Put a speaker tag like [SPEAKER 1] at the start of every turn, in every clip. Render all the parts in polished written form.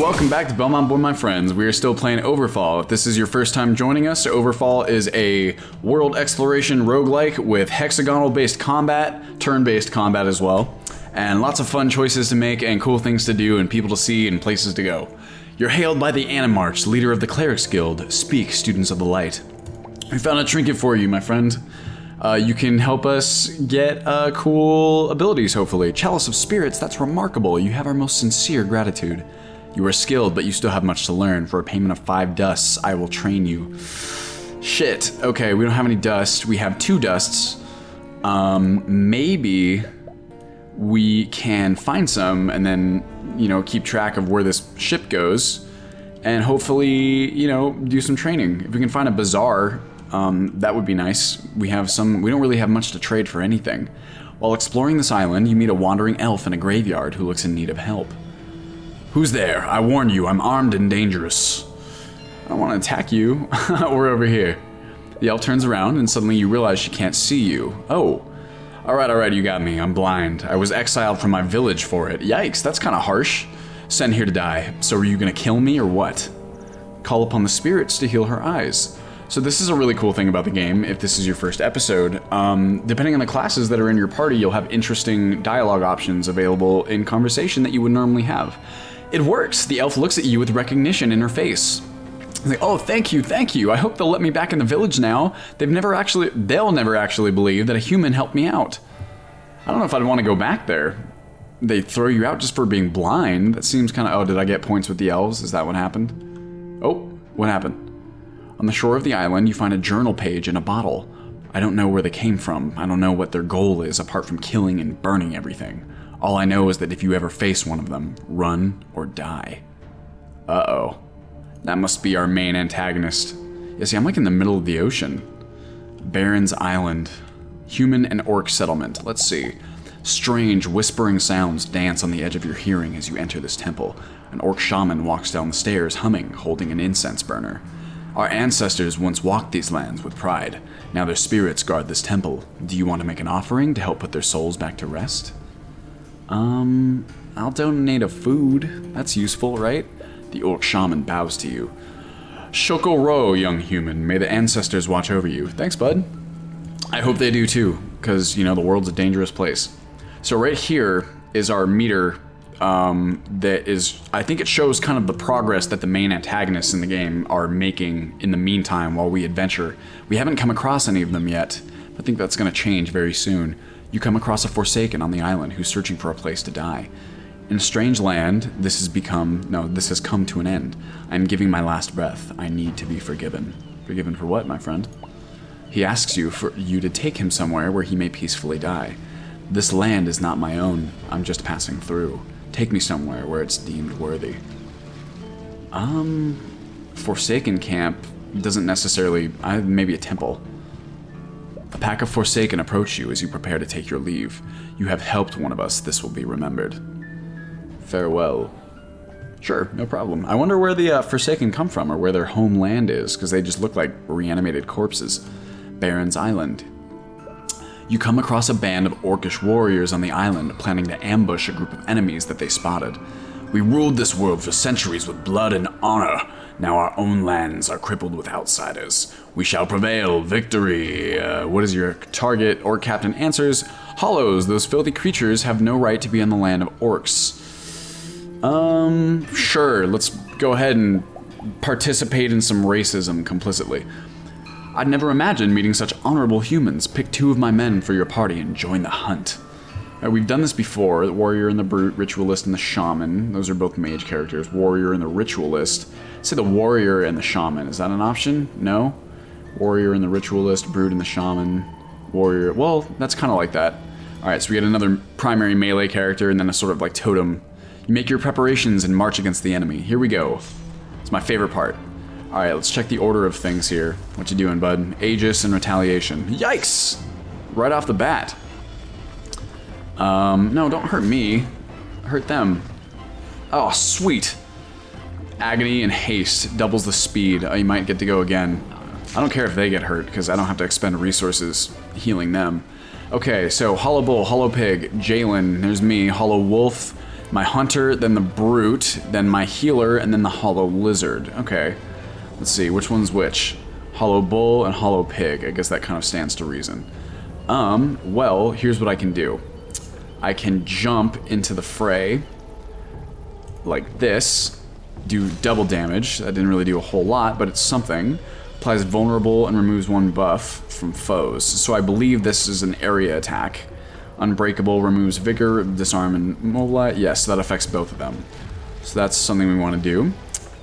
[SPEAKER 1] Welcome back to Belmont Boy, my friends. We are still playing Overfall. If this is your first time joining us, Overfall is a world exploration roguelike with hexagonal-based combat, turn-based combat as well, and lots of fun choices to make and cool things to do and people to see and places to go. You're hailed by the Animarch, leader of the Clerics Guild. Speak, students of the light. We found a trinket for you, my friend. You can help us get cool abilities, hopefully. Chalice of Spirits, that's remarkable. You have our most sincere gratitude. You are skilled, but you still have much to learn. For a payment of 5 dusts, I will train you. Shit. Okay, we don't have any dust. We have 2 dusts. Maybe we can find some and then, you know, keep track of where this ship goes and hopefully, you know, do some training. If we can find a bazaar, that would be nice. We don't really have much to trade for anything. While exploring this island, you meet a wandering elf in a graveyard who looks in need of help. Who's there? I warn you, I'm armed and dangerous. I don't want to attack you. We're over here. The elf turns around and suddenly you realize she can't see you. Oh. Alright, you got me. I'm blind. I was exiled from my village for it. Yikes, that's kind of harsh. Sent here to die. So are you gonna kill me or what? Call upon the spirits to heal her eyes. So this is a really cool thing about the game, if this is your first episode. Depending on the classes that are in your party, you'll have interesting dialogue options available in conversation that you would normally have. It works. The elf looks at you with recognition in her face. It's like, oh, thank you. I hope they'll let me back in the village now. They'll never actually believe that a human helped me out. I don't know if I'd want to go back there. They throw you out just for being blind. That seems kind of, oh, did I get points with the elves? Is that what happened? Oh, what happened? On the shore of the island, you find a journal page and a bottle. I don't know where they came from. I don't know what their goal is apart from killing and burning everything. All I know is that if you ever face one of them, run or die. Uh-oh. That must be our main antagonist. Yeah, see, I'm like in the middle of the ocean. Baron's Island. Human and orc settlement. Let's see. Strange, whispering sounds dance on the edge of your hearing as you enter this temple. An orc shaman walks down the stairs humming, holding an incense burner. Our ancestors once walked these lands with pride. Now their spirits guard this temple. Do you want to make an offering to help put their souls back to rest? I'll donate a food. That's useful, right? The orc shaman bows to you. Shoko Ro, young human. May the ancestors watch over you. Thanks, bud. I hope they do too, because, you know, the world's a dangerous place. So right here is our meter that is, I think it shows kind of the progress that the main antagonists in the game are making in the meantime while we adventure. We haven't come across any of them yet. I think that's going to change very soon. You come across a Forsaken on the island who's searching for a place to die. In a strange land, this has come to an end. I am giving my last breath. I need to be forgiven. Forgiven for what, my friend? He asks you for you to take him somewhere where he may peacefully die. This land is not my own. I'm just passing through. Take me somewhere where it's deemed worthy. Forsaken camp doesn't necessarily, maybe a temple. A pack of Forsaken approach you as you prepare to take your leave. You have helped one of us. This will be remembered. Farewell. Sure, no problem. I wonder where the Forsaken come from or where their homeland is, because they just look like reanimated corpses. Baron's Island. You come across a band of orcish warriors on the island planning to ambush a group of enemies that they spotted. We ruled this world for centuries with blood and honor. Now our own lands are crippled with outsiders. We shall prevail. Victory. What is your target? Orc captain answers, Hollows. Those filthy creatures have no right to be on the land of orcs. Sure. Let's go ahead and participate in some racism complicitly. I'd never imagined meeting such honorable humans. Pick 2 of my men for your party and join the hunt. We've done this before. The warrior and the brute, ritualist and the shaman. Those are both mage characters. Warrior and the ritualist. Say the warrior and the shaman. Is that an option? No? Warrior and the ritualist, brute and the shaman. Warrior. Well, that's kind of like that. Alright, so we get another primary melee character and then a sort of like totem. You make your preparations and march against the enemy. Here we go. It's my favorite part. Alright, let's check the order of things here. What you doing, bud? Aegis and retaliation. Yikes! Right off the bat. No, don't hurt me. Hurt them. Oh, sweet. Agony and haste doubles the speed. Oh, you might get to go again. I don't care if they get hurt, because I don't have to expend resources healing them. Okay, so Hollow Bull, Hollow Pig, Jalen, there's me, Hollow Wolf, My hunter, then the brute, then my healer, and then the hollow lizard. Okay, let's see, which one's which? Hollow bull and hollow pig. I guess that kind of stands to reason. Well, here's what I can do. I can jump into the fray like this, do double damage. That didn't really do a whole lot, but it's something. Applies vulnerable and removes 1 buff from foes. So I believe this is an area attack. Unbreakable removes vigor, disarm, and malevolent. Yes, that affects both of them. So that's something we want to do.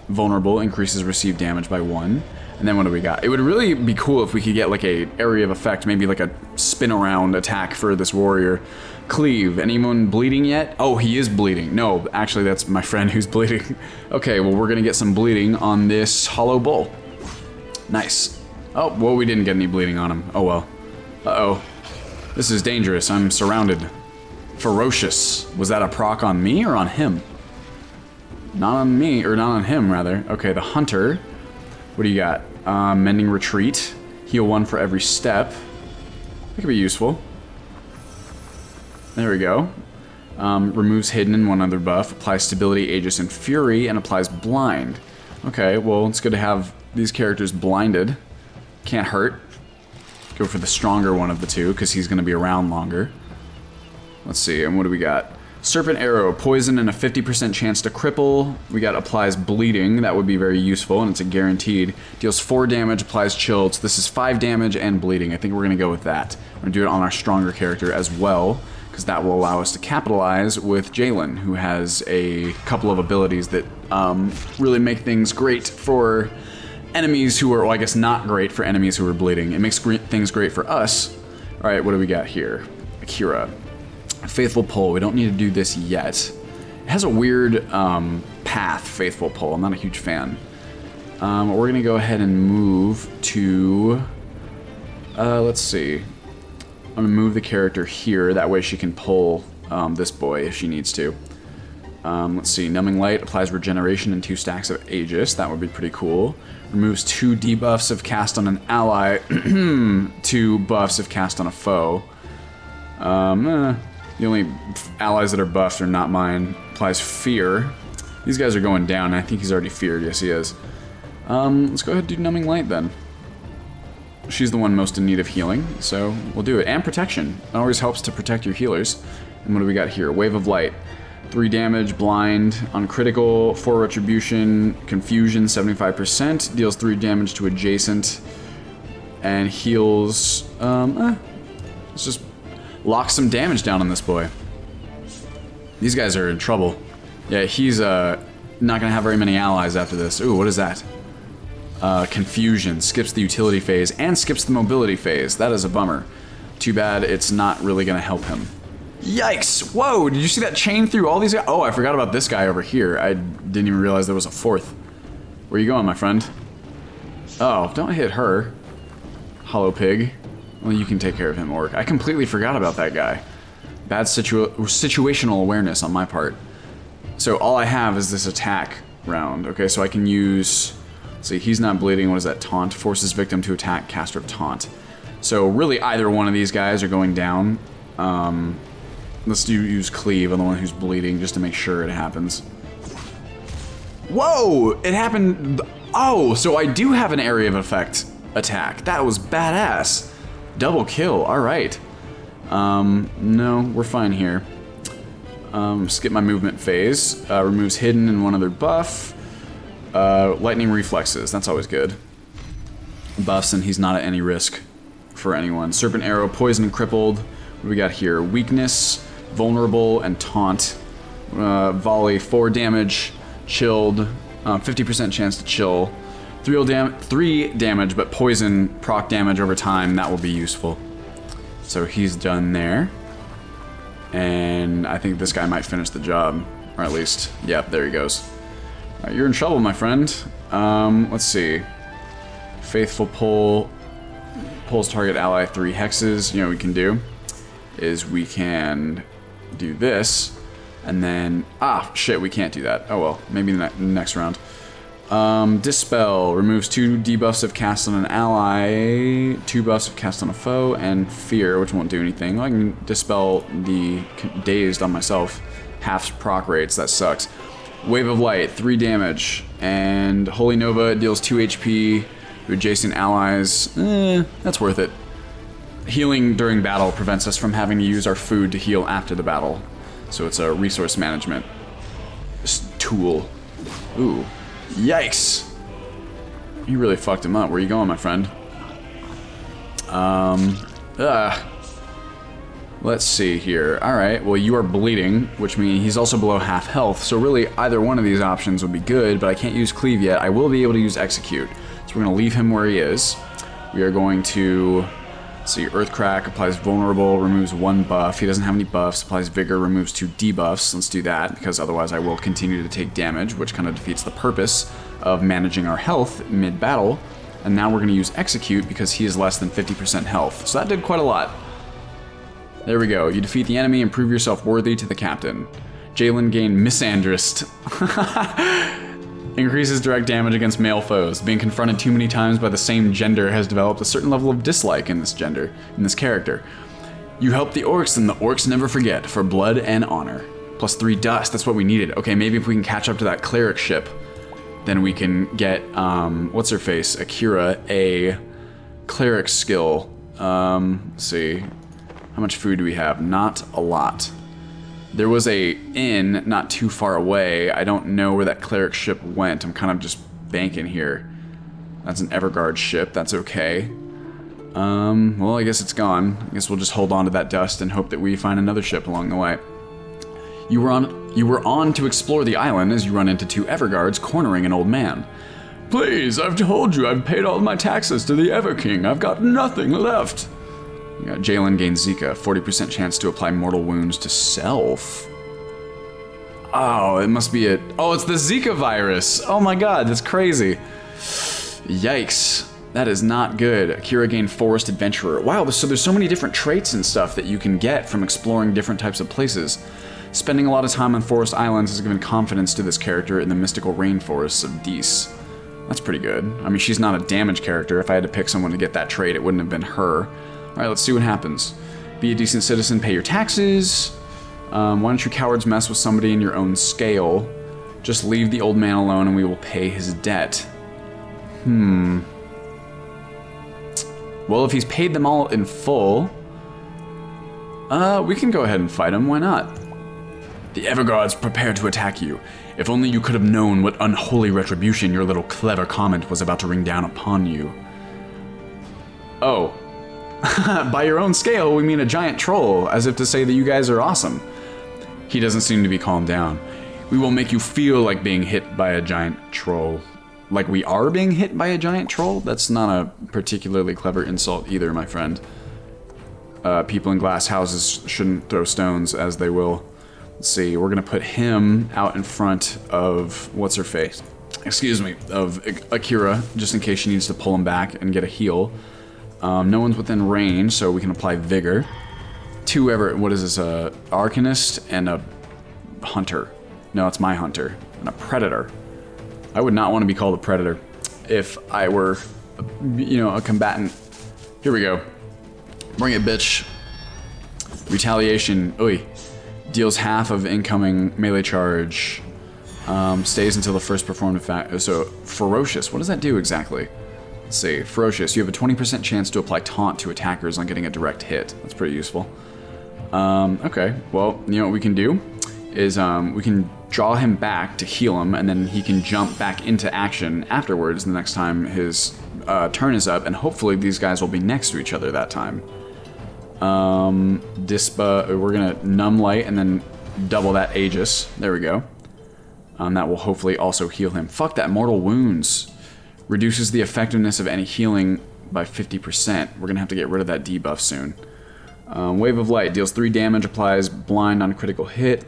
[SPEAKER 1] Vulnerable increases received damage by 1. And then what do we got? It would really be cool if we could get like a area of effect, maybe like a spin around attack for this warrior. Cleave. Anyone bleeding yet? Oh, he is bleeding. No, actually that's my friend who's bleeding. Okay, well we're gonna get some bleeding on this hollow bull. Nice. Oh, well we didn't get any bleeding on him. Oh well. Uh-oh. This is dangerous. I'm surrounded. Ferocious. Was that a proc on me or on him? Not on me, or not on him, rather. Okay, the hunter. What do you got? Mending retreat. Heal 1 for every step. That could be useful. There we go. Removes hidden and 1 other buff. Applies stability, aegis, and fury, and applies blind. Okay, well, it's good to have these characters blinded. Can't hurt. Go for the stronger one of the two, because he's going to be around longer. Let's see, and what do we got? Serpent Arrow, poison and a 50% chance to cripple. We got applies bleeding, that would be very useful, and it's a guaranteed. Deals 4 damage, applies chilled. So this is 5 damage and bleeding. I think we're going to go with that. We're going to do it on our stronger character as well, because that will allow us to capitalize with Jalen, who has a couple of abilities that really make things great for enemies who are, well, I guess not great for enemies who are bleeding. It makes things great for us. All right, what do we got here? Akira. Faithful Pull. We don't need to do this yet. It has a weird path, Faithful Pull. I'm not a huge fan. We're going to go ahead and move to... let's see. I'm going to move the character here. That way she can pull this boy if she needs to. Let's see. Numbing Light applies regeneration and 2 stacks of Aegis. That would be pretty cool. Removes 2 debuffs if cast on an ally, 2 buffs if cast on a foe. The only allies that are buffed are not mine. Applies Fear. These guys are going down, and I think he's already feared. Yes, he is. Let's go ahead and do Numbing Light then. She's the one most in need of healing, so we'll do it. And protection. It always helps to protect your healers. And what do we got here? Wave of Light. 3 damage, blind, on critical, 4 retribution, confusion, 75%, deals 3 damage to adjacent, and heals, let's just lock some damage down on this boy. These guys are in trouble. Yeah, he's, not gonna have very many allies after this. Ooh, what is that? Confusion, skips the utility phase, and skips the mobility phase. That is a bummer. Too bad it's not really gonna help him. Yikes! Whoa, did you see that chain through all these guys? Oh, I forgot about this guy over here. I didn't even realize there was a 4th. Where you going, my friend? Oh, don't hit her. Hollow pig. Well, you can take care of him, Orc. I completely forgot about that guy. Bad situational awareness on my part. So all I have is this attack round. Okay, so I can use... Let's see, he's not bleeding. What is that? Taunt. Forces victim to attack, caster of taunt. So really either one of these guys are going down. Let's use Cleave on the one who's bleeding just to make sure it happens. Whoa! It happened... Oh, so I do have an area of effect attack. That was badass. Double kill, alright. No, we're fine here. Skip my movement phase. Removes hidden and 1 other buff. Lightning reflexes, that's always good. Buffs and he's not at any risk for anyone. Serpent Arrow, poison and crippled. What do we got here? Weakness, vulnerable, and taunt. Volley, 4 damage, chilled, 50% chance to chill. 3 damage, but poison proc damage over time, that will be useful. So he's done there. And I think this guy might finish the job. Or at least, yep, there he goes. All right, you're in trouble, my friend. Let's see. Faithful Pull. Pulls target ally 3 hexes. You know what we can do? Is we can do this. And then... Ah, shit, we can't do that. Oh well, maybe in the next round. Dispel removes 2 debuffs if cast on an ally, 2 buffs if cast on a foe, and Fear, which won't do anything. I can dispel the Dazed on myself. Half proc rates, that sucks. Wave of Light, 3 damage, and Holy Nova deals 2 HP to adjacent allies. That's worth it. Healing during battle prevents us from having to use our food to heal after the battle, so it's a resource management tool. Ooh. Yikes! You really fucked him up. Where you going, my friend? Let's see here. Alright, well you are bleeding, which means he's also below half health, so really either one of these options would be good, but I can't use Cleave yet. I will be able to use Execute. So we're going to leave him where he is. We are going to... Let's see, Earthcrack applies Vulnerable, removes 1 buff. He doesn't have any buffs. Applies Vigor, removes 2 debuffs. Let's do that, because otherwise I will continue to take damage, which kind of defeats the purpose of managing our health mid-battle. And now we're going to use Execute, because he is less than 50% health. So that did quite a lot. There we go. You defeat the enemy and prove yourself worthy to the captain. Jalen gained Misandrist. Increases direct damage against male foes. Being confronted too many times by the same gender has developed a certain level of dislike in this character. You help the orcs, and the orcs never forget, for blood and honor. Plus 3 dust, that's what we needed. Okay, maybe if we can catch up to that cleric ship, then we can get, what's her face? Akira, a cleric skill. Let's see. How much food do we have? Not a lot. There was a inn not too far away. I don't know where that cleric ship went. I'm kind of just banking here. That's an Everguard ship. That's okay. Well, I guess it's gone. I guess we'll just hold on to that dust and hope that we find another ship along the way. You were on to explore the island as you run into 2 Everguards cornering an old man. Please, I've told you I've paid all my taxes to the Everking. I've got nothing left. You got Jalen gains Zika, 40% chance to apply mortal wounds to self. Oh, it must be it. Oh, it's the Zika virus. Oh my god, that's crazy. Yikes. That is not good. Akira gained Forest Adventurer. Wow, so there's so many different traits and stuff that you can get from exploring different types of places. Spending a lot of time on forest islands has given confidence to this character in the mystical rainforests of Dees. That's pretty good. I mean, she's not a damage character. If I had to pick someone to get that trait, it wouldn't have been her. Alright, let's see what happens. Be a decent citizen, pay your taxes. Why don't you cowards mess with somebody in your own scale? Just leave the old man alone and we will pay his debt. Well, if he's paid them all in full, we can go ahead and fight him, why not? The Everguards prepare to attack you. If only you could have known what unholy retribution your little clever comment was about to ring down upon you. Oh. By your own scale, we mean a giant troll, as if to say that you guys are awesome. He doesn't seem to be calmed down. We will make you feel like being hit by a giant troll. Like we are being hit by a giant troll? That's not a particularly clever insult either, my friend. People in glass houses shouldn't throw stones, as they will. Let's see, we're gonna put him out in front of, what's-her-face? Excuse me, of Akira, just in case she needs to pull him back and get a heal. No one's within range, so we can apply Vigor. What is this, a Arcanist and a Hunter. No, it's my Hunter. And a Predator. I would not want to be called a Predator if I were, a combatant. Here we go. Bring it, bitch. Retaliation. Oi. Deals half of incoming melee charge. Stays until the first performed effect. So, Ferocious. What does that do exactly? Let's see. Ferocious. You have a 20% chance to apply Taunt to attackers on getting a direct hit. That's pretty useful. Okay. Well, you know what we can do? Is we can draw him back to heal him, and then he can jump back into action afterwards the next time his turn is up, and hopefully these guys will be next to each other that time. We're gonna Numb Light and then double that Aegis. There we go. That will hopefully also heal him. Fuck that, Mortal Wounds. Reduces the effectiveness of any healing by 50%. We're gonna have to get rid of that debuff soon. Wave of Light deals 3 damage, applies blind on critical hit.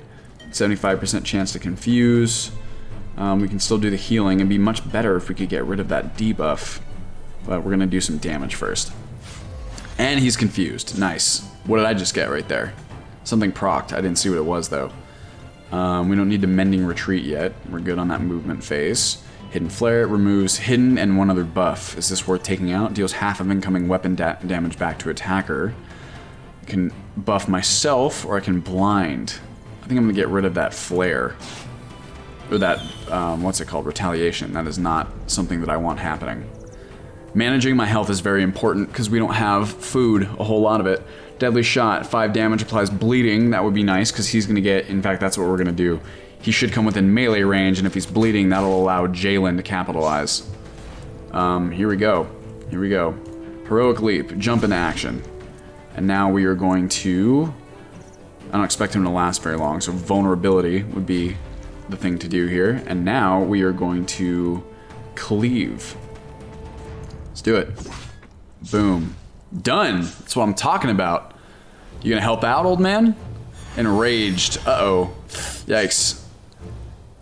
[SPEAKER 1] 75% chance to confuse. We can still do the healing. It'd be much better if we could get rid of that debuff. But we're gonna do some damage first. And he's confused. Nice. What did I just get right there? Something procced. I didn't see what it was though. We don't need the Mending Retreat yet. We're good on that movement phase. Hidden Flare removes hidden and one other buff. Is this worth taking out? Deals half of incoming weapon damage back to attacker. I can buff myself, or I can blind. I think I'm gonna get rid of that flare. Or that, what's it called? Retaliation. That is not something that I want happening. Managing my health is very important because we don't have food, a whole lot of it. Deadly Shot, 5 damage, applies bleeding. That would be nice because he's gonna get, in fact, that's what we're gonna do. He should come within melee range, and if he's bleeding, that'll allow Jalen to capitalize. Here we go. Here we go. Heroic Leap, jump into action. And now we are going to... I don't expect him to last very long, so Vulnerability would be the thing to do here. And now we are going to cleave. Let's do it. Boom. Done! That's what I'm talking about. You gonna help out, old man? Enraged. Uh-oh. Yikes.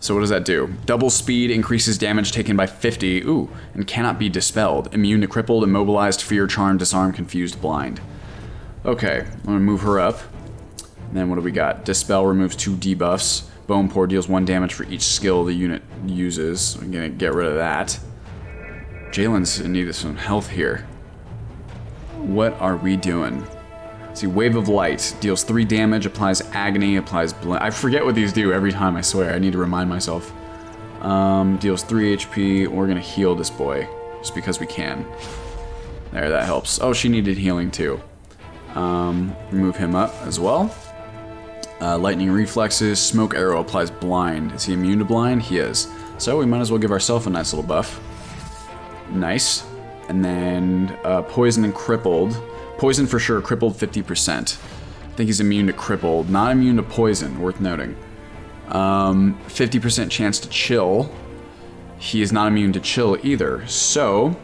[SPEAKER 1] So what does that do? Double speed, increases damage taken by 50. Ooh, and cannot be dispelled. Immune to crippled, immobilized, fear, charm, disarm, confused, blind. Okay, I'm gonna move her up. And then what do we got? Dispel removes 2 debuffs. Bone Pour deals 1 damage for each skill the unit uses. I'm gonna get rid of that. Jalen's in need of some health here. What are we doing? See, Wave of Light deals 3 damage, applies agony, applies I forget what these do every time, I swear. I need to remind myself. Deals 3 HP. We're gonna heal this boy, just because we can. There, that helps. Oh, she needed healing too. Move him up as well. Lightning Reflexes, Smoke Arrow applies blind. Is he immune to blind? He is. So we might as well give ourselves a nice little buff. Nice. And then Poison and Crippled. Poison for sure, crippled 50%. I think he's immune to crippled, not immune to poison, worth noting. 50% chance to chill. He is not immune to chill either. So,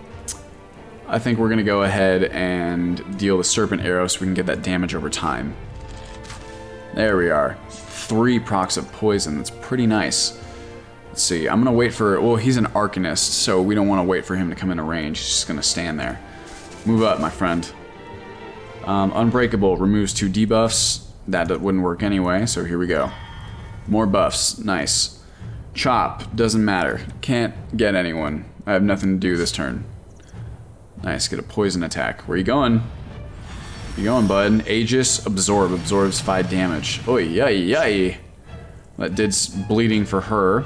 [SPEAKER 1] I think we're gonna go ahead and deal the Serpent Arrow so we can get that damage over time. There we are. 3 procs of poison, that's pretty nice. Let's see, I'm gonna wait for, well, he's an Arcanist, so we don't wanna wait for him to come into range. He's just gonna stand there. Move up, my friend. Unbreakable removes 2 debuffs. That wouldn't work anyway, so here we go. More buffs, nice. Chop, doesn't matter. Can't get anyone. I have nothing to do this turn. Nice, get a poison attack. Where you going? Where you going, bud? Aegis, Absorb, absorbs 5 damage. Oy, yay, yay. That did bleeding for her.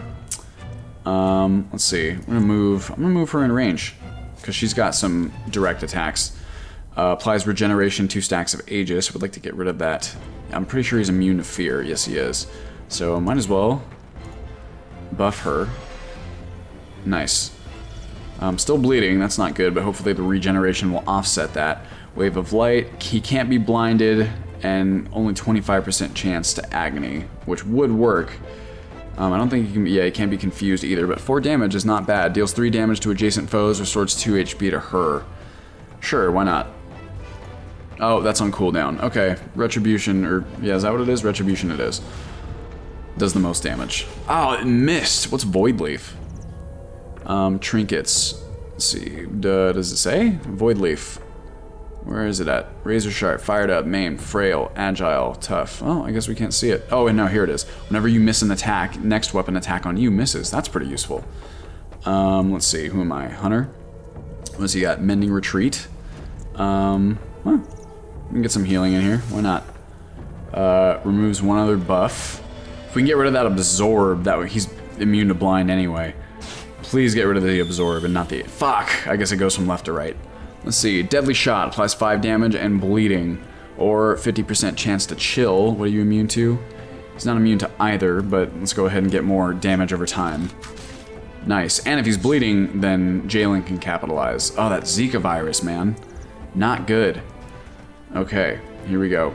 [SPEAKER 1] Let's see, I'm gonna move her in range, because she's got some direct attacks. Applies regeneration, 2 stacks of Aegis. Would like to get rid of that. I'm pretty sure he's immune to fear. Yes, he is. So might as well buff her. Nice. Still bleeding. That's not good, but hopefully the regeneration will offset that. Wave of Light. He can't be blinded, and only 25% chance to agony, which would work. I don't think he can. Yeah, he can't be confused either. But 4 damage is not bad. Deals 3 damage to adjacent foes. Restores 2 HP to her. Sure, why not? Oh, that's on cooldown. Okay, Retribution, or yeah, is that what it is? Retribution it is. Does the most damage. Oh, it missed. What's Void Leaf? Trinkets. Let's see. Does it say? Void Leaf. Where is it at? Razor Sharp, Fired Up, Maimed, Frail, Agile, Tough. Oh, I guess we can't see it. Oh, and no, here it is. Whenever you miss an attack, next weapon attack on you misses. That's pretty useful. Let's see. Who am I? Hunter? What's he got? Mending Retreat. We can get some healing in here. Why not? Removes 1 other buff. If we can get rid of that Absorb, that way he's immune to blind anyway. Please get rid of the Absorb and not the... Fuck! I guess it goes from left to right. Let's see. Deadly Shot applies 5 damage and bleeding. Or 50% chance to chill. What are you immune to? He's not immune to either, but let's go ahead and get more damage over time. Nice. And if he's bleeding, then Jalen can capitalize. Oh, that Zika virus, man. Not good. Okay, here we go.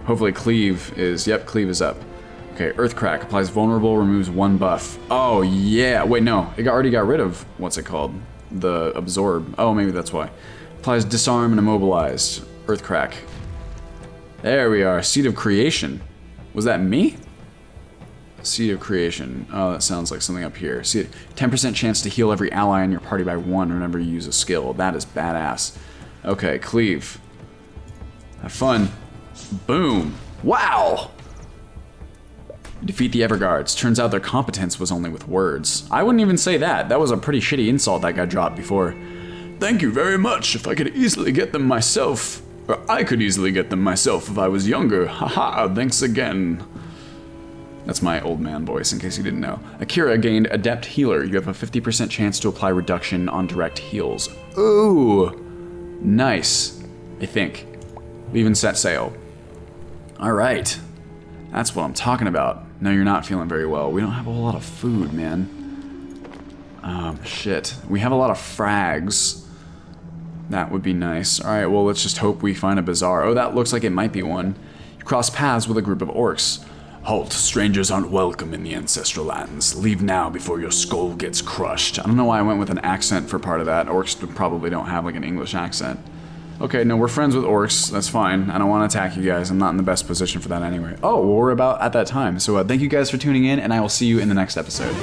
[SPEAKER 1] Hopefully Cleave is... Yep, Cleave is up. Okay, Earthcrack applies vulnerable, removes 1 buff. Oh, yeah. Wait, no. It already got rid of... What's it called? The Absorb. Oh, maybe that's why. Applies Disarm and Immobilized. Earthcrack. There we are. Seed of Creation. Was that me? Seed of Creation. Oh, that sounds like something up here. See, 10% chance to heal every ally in your party by 1 whenever you use a skill. That is badass. Okay, Cleave. Have fun. Boom. Wow! You defeat the Everguards. Turns out their competence was only with words. I wouldn't even say that. That was a pretty shitty insult that got dropped before. Thank you very much. If I could easily get them myself. Or I could easily get them myself if I was younger. Haha, thanks again. That's my old man voice, in case you didn't know. Akira gained Adept Healer. You have a 50% chance to apply reduction on direct heals. Ooh. Nice. I think. We even set sail. Alright. That's what I'm talking about. No, you're not feeling very well. We don't have a whole lot of food, man. Shit. We have a lot of frags. That would be nice. Alright, well, let's just hope we find a bazaar. Oh, that looks like it might be one. You cross paths with a group of orcs. Halt, strangers aren't welcome in the ancestral lands. Leave now before your skull gets crushed. I don't know why I went with an accent for part of that. Orcs probably don't have like an English accent. Okay, no, we're friends with orcs. That's fine. I don't want to attack you guys. I'm not in the best position for that anyway. Oh, well, we're about at that time. So thank you guys for tuning in, and I will see you in the next episode.